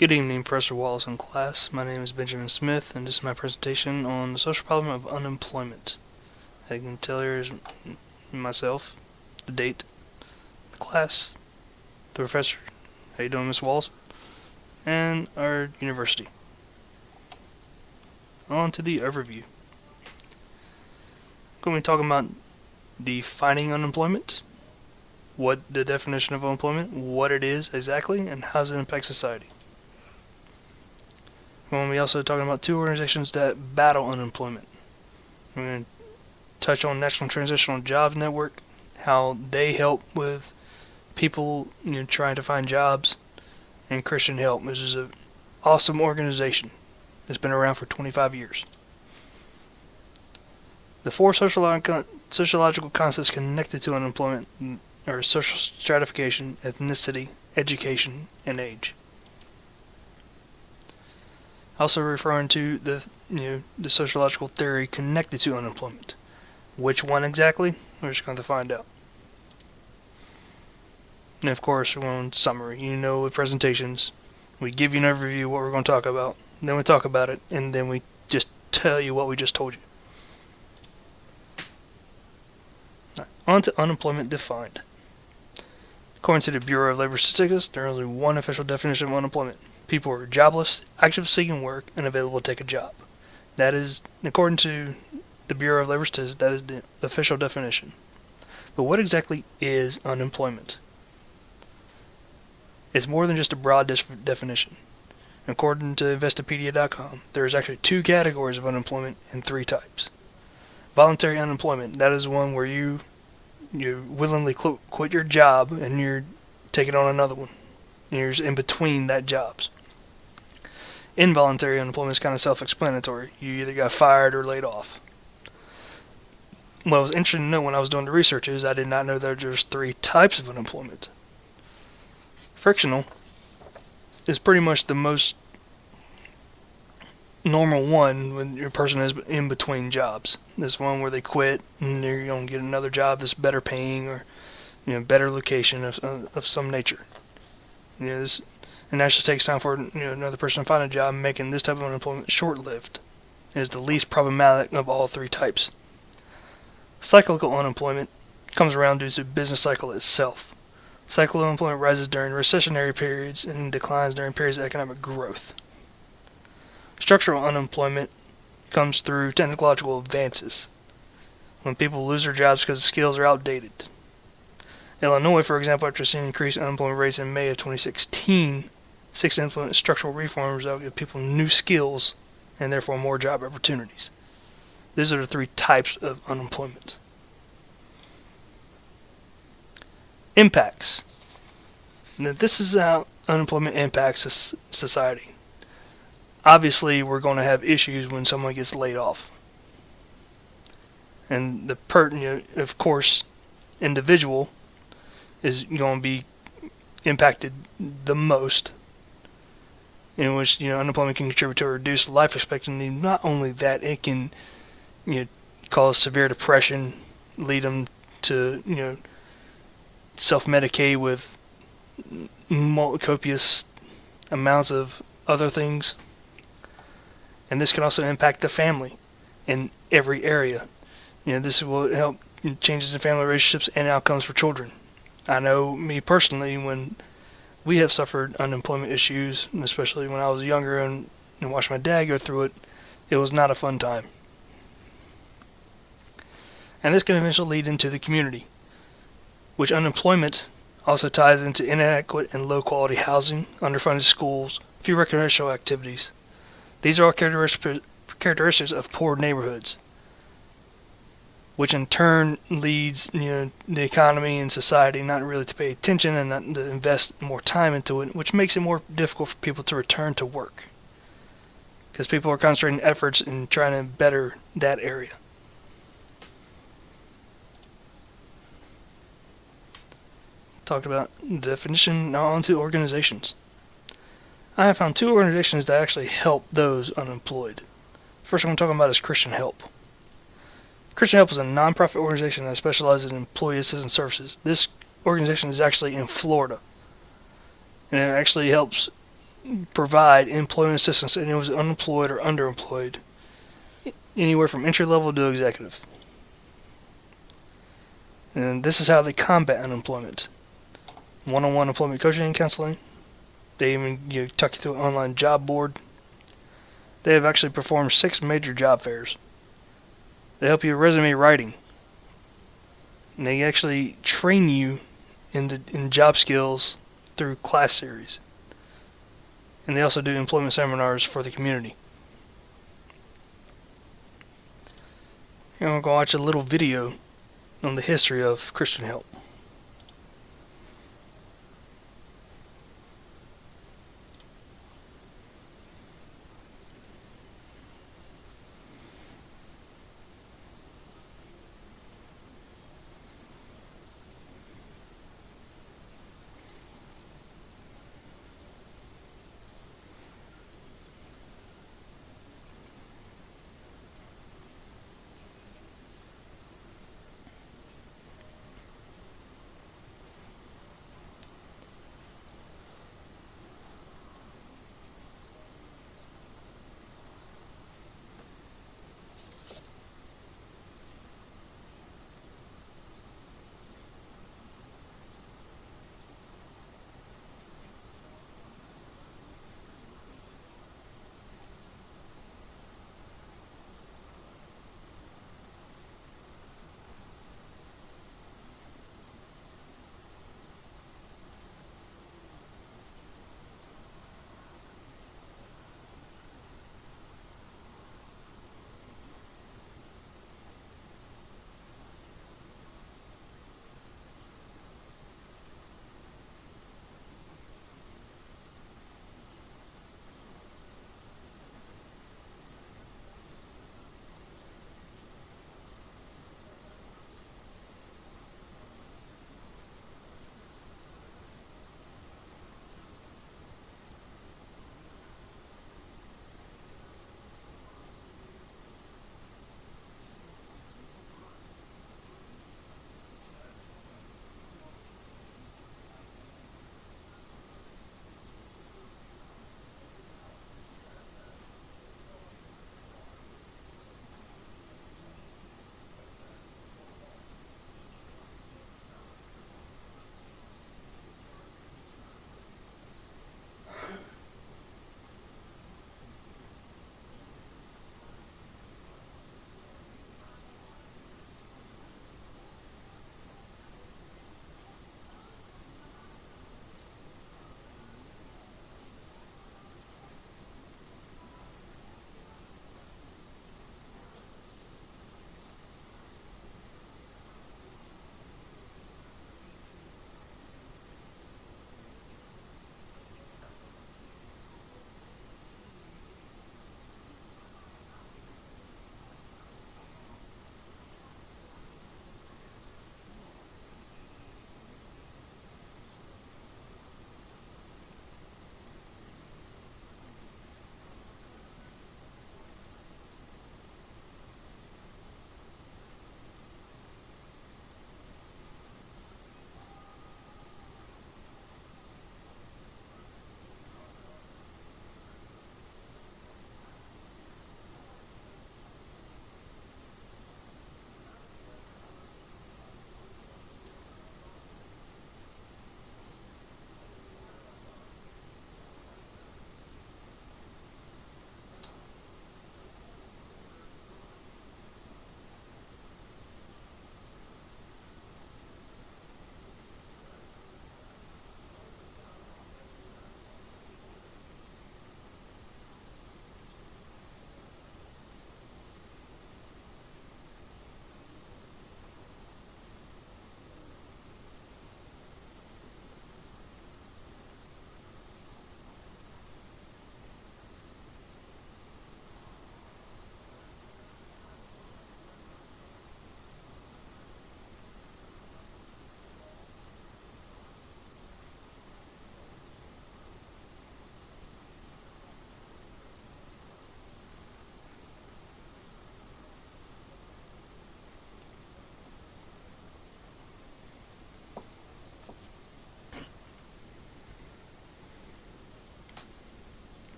Good evening, Professor Wallace and class. My name is Benjamin Smith, and this is my presentation on the social problem of unemployment. As you can tell, here is myself, the date, the class, the professor, how you doing, Miss Wallace, and our university. On to the overview. Going to be talking about defining unemployment, what the definition of unemployment, what it is exactly, and how does it impact society. We're going to be also talking about two organizations that battle unemployment. We're going to touch on National Transitional Jobs Network, how they help with people trying to find jobs, and Christian Help, which is an awesome organization. It's been around for 25 years. The four sociological concepts connected to unemployment are social stratification, ethnicity, education, and age. Also referring to the sociological theory connected to unemployment. Which one exactly? We're just going to find out. And of course, we're on summary. With presentations, we give you an overview of what we're going to talk about, then we talk about it, and then we just tell you what we just told you. Right, on to unemployment defined. According to the Bureau of Labor Statistics, there is only one official definition of unemployment. People are jobless, active seeking work, and available to take a job. That is, according to the Bureau of Labor Statistics, that is the official definition. But what exactly is unemployment? It's more than just a broad definition. According to Investopedia.com, there is actually two categories of unemployment and three types. Voluntary unemployment, that is one where you willingly quit your job and you're taking on another one. You're in between that jobs. Involuntary unemployment is kind of self-explanatory. You either got fired or laid off. What was interesting to know when I was doing the research is I did not know that there's three types of unemployment. Frictional is pretty much the most normal one when your person is in between jobs. This one where they quit and they're going to get another job that's better paying or better location of some nature. This, and actually takes time for another person to find a job, making this type of unemployment short-lived. It is the least problematic of all three types. Cyclical unemployment comes around due to the business cycle itself. Cyclical unemployment rises during recessionary periods and declines during periods of economic growth. Structural unemployment comes through technological advances, when people lose their jobs because the skills are outdated. Illinois, for example, after seeing increased unemployment rates in May of 2016, seeks to implement structural reforms that will give people new skills and therefore more job opportunities. These are the three types of unemployment. Impacts. Now, this is how unemployment impacts society. Obviously, we're going to have issues when someone gets laid off. And of course, individual is going to be impacted the most, in which unemployment can contribute to a reduced life expectancy. Not only that, it can cause severe depression, lead them to self-medicate with copious amounts of other things, and this can also impact the family in every area. This will help changes in family relationships and outcomes for children. I know me personally, when we have suffered unemployment issues, and especially when I was younger and watched my dad go through it, it was not a fun time. And this can eventually lead into the community, which unemployment also ties into inadequate and low quality housing, underfunded schools, few recreational activities. These are all characteristics of poor neighborhoods, which in turn leads the economy and society not really to pay attention and not to invest more time into it, which makes it more difficult for people to return to work, because people are concentrating efforts in trying to better that area. Talked about the definition, now on to organizations. I have found two organizations that actually help those unemployed. First one I'm talking about is Christian Help. Christian Help is a non-profit organization that specializes in employee assistance services. This organization is actually in Florida, and it actually helps provide employment assistance to anyone who's unemployed or underemployed, anywhere from entry level to executive. And this is how they combat unemployment: one-on-one employment coaching and counseling. They even tuck you through an online job board. They have actually performed 6 major job fairs. They help you with resume writing. And they actually train you in job skills through class series. And they also do employment seminars for the community. Here I'm going to watch a little video on the history of Christian Help.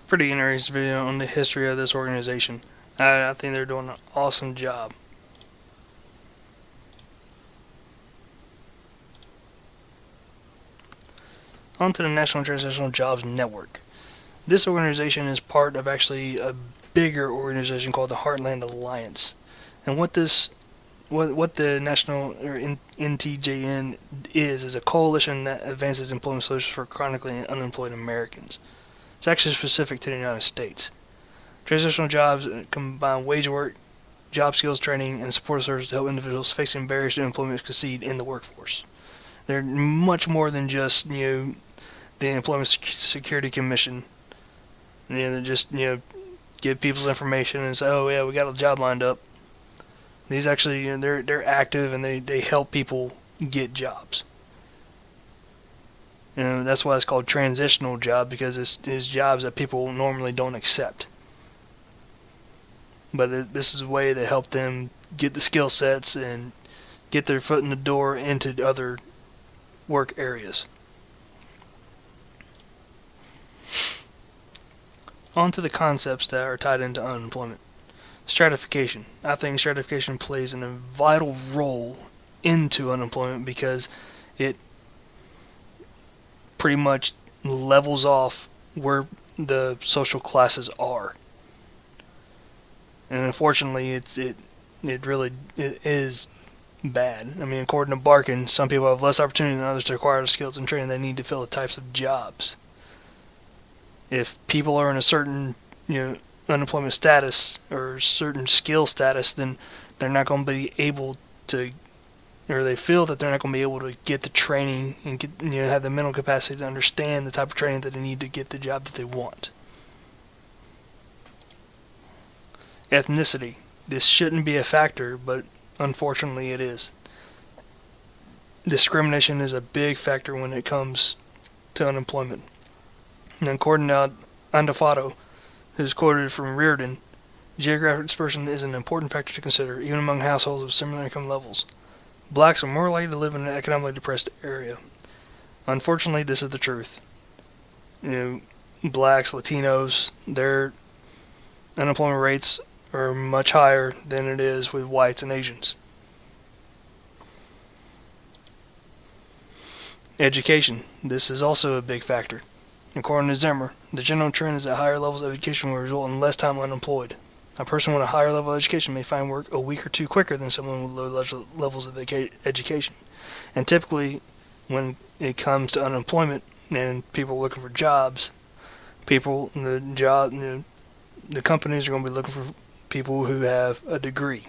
Pretty interesting video on the history of this organization. I think they're doing an awesome job. On to the National Transitional Jobs Network. This organization is part of actually a bigger organization called the Heartland Alliance. And what the National or NTJN is a coalition that advances employment solutions for chronically unemployed Americans. It's actually specific to the United States. Transitional jobs combine wage work, job skills training, and support services to help individuals facing barriers to employment succeed in the workforce. They're much more than just the Employment Security Commission. They just give people information and say, oh yeah, we got a job lined up. These actually they're active and they help people get jobs. That's why it's called transitional job, because it's jobs that people normally don't accept. But this is a way to help them get the skill sets and get their foot in the door into other work areas. On to the concepts that are tied into unemployment. Stratification. I think stratification plays a vital role into unemployment because it pretty much levels off where the social classes are. And unfortunately, it is bad. I mean, according to Barkin, some people have less opportunity than others to acquire the skills and training they need to fill the types of jobs. If people are in a certain unemployment status or certain skill status, then they're not going to be able to, or they feel that they're not going to be able to get the training and have the mental capacity to understand the type of training that they need to get the job that they want. Ethnicity. This shouldn't be a factor, but unfortunately it is. Discrimination is a big factor when it comes to unemployment. And according to Andafato, who's quoted from Reardon, geographic dispersion is an important factor to consider, even among households of similar income levels. Blacks are more likely to live in an economically depressed area. Unfortunately, this is the truth. Blacks, Latinos, their unemployment rates are much higher than it is with whites and Asians. Education. This is also a big factor. According to Zimmer, the general trend is that higher levels of education will result in less time unemployed. A person with a higher level of education may find work a week or two quicker than someone with low levels of education. And typically, when it comes to unemployment and people looking for jobs, the companies are going to be looking for people who have a degree.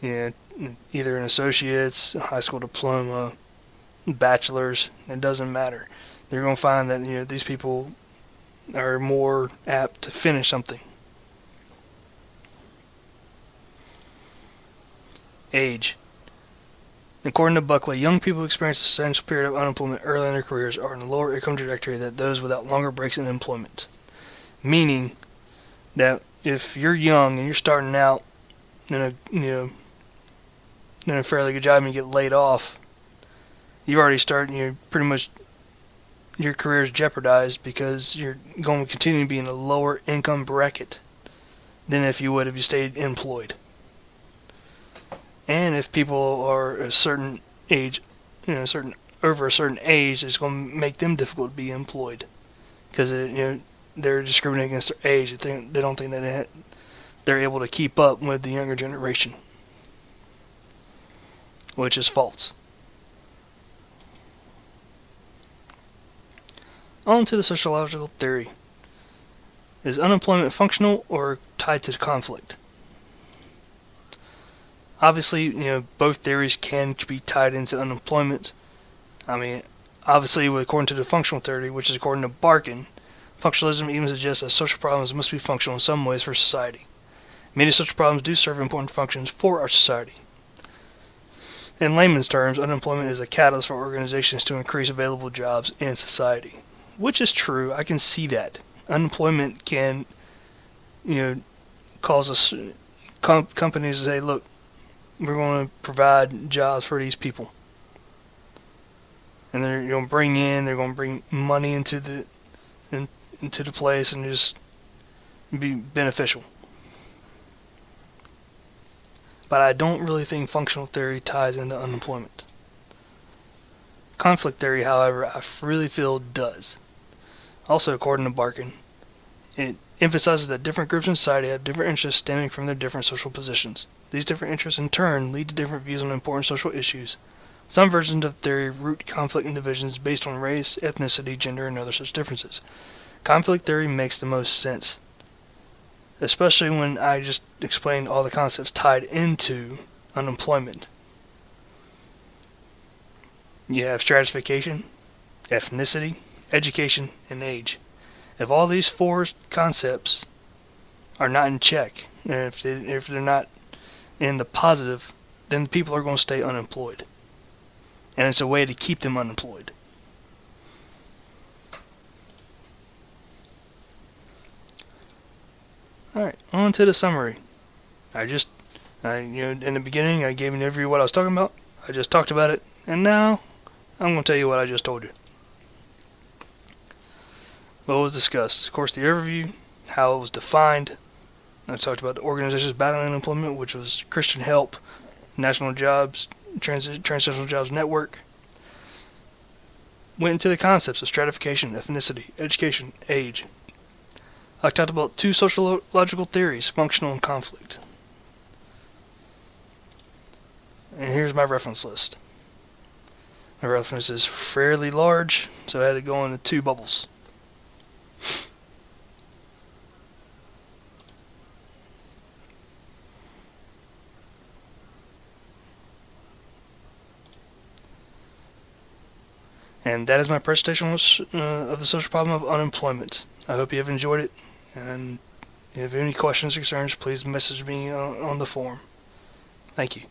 Either an associate's, a high school diploma, bachelor's, it doesn't matter. They're going to find that these people are more apt to finish something. Age. According to Buckley, young people who experience a substantial period of unemployment early in their careers are in a lower income trajectory than those without longer breaks in employment. Meaning that if you're young and you're starting out in a fairly good job and you get laid off, you've already started. Pretty much your career is jeopardized because you're going to continue to be in a lower income bracket than if you would if you stayed employed. And if people are a certain age, over a certain age, it's going to make them difficult to be employed because they're discriminating against their age. They don't think that they're able to keep up with the younger generation, which is false. On to the sociological theory. Is unemployment functional or tied to conflict? Obviously, both theories can be tied into unemployment. I mean, obviously, according to the functional theory, which is according to Barkin, functionalism even suggests that social problems must be functional in some ways for society. Many social problems do serve important functions for our society. In layman's terms, unemployment is a catalyst for organizations to increase available jobs in society. Which is true. I can see that. Unemployment can, cause us companies to say, look, we're going to provide jobs for these people. And they're going to bring money into into the place and just be beneficial. But I don't really think functional theory ties into unemployment. Conflict theory, however, I really feel does. Also, according to Barkin, it emphasizes that different groups in society have different interests stemming from their different social positions. These different interests in turn lead to different views on important social issues. Some versions of theory root conflict and divisions based on race, ethnicity, gender, and other such differences. Conflict theory makes the most sense, especially when I just explained all the concepts tied into unemployment. You have stratification, ethnicity, education, and age. If all these four concepts are not in check, and if they're not in the positive, then people are going to stay unemployed. And it's a way to keep them unemployed. Alright, on to the summary. In the beginning, I gave an overview of what I was talking about. I just talked about it, and now I'm going to tell you what I just told you. What was discussed? Of course, the overview, how it was defined. I talked about the organizations battling unemployment, which was Christian Help, National Jobs, Transitional Jobs Network. Went into the concepts of stratification, ethnicity, education, age. I talked about two sociological theories, functional and conflict. And here's my reference list. My reference is fairly large, so I had to go into two bubbles. And that is my presentation of the social problem of unemployment. I hope you have enjoyed it, and if you have any questions or concerns, please message me on the forum. Thank you.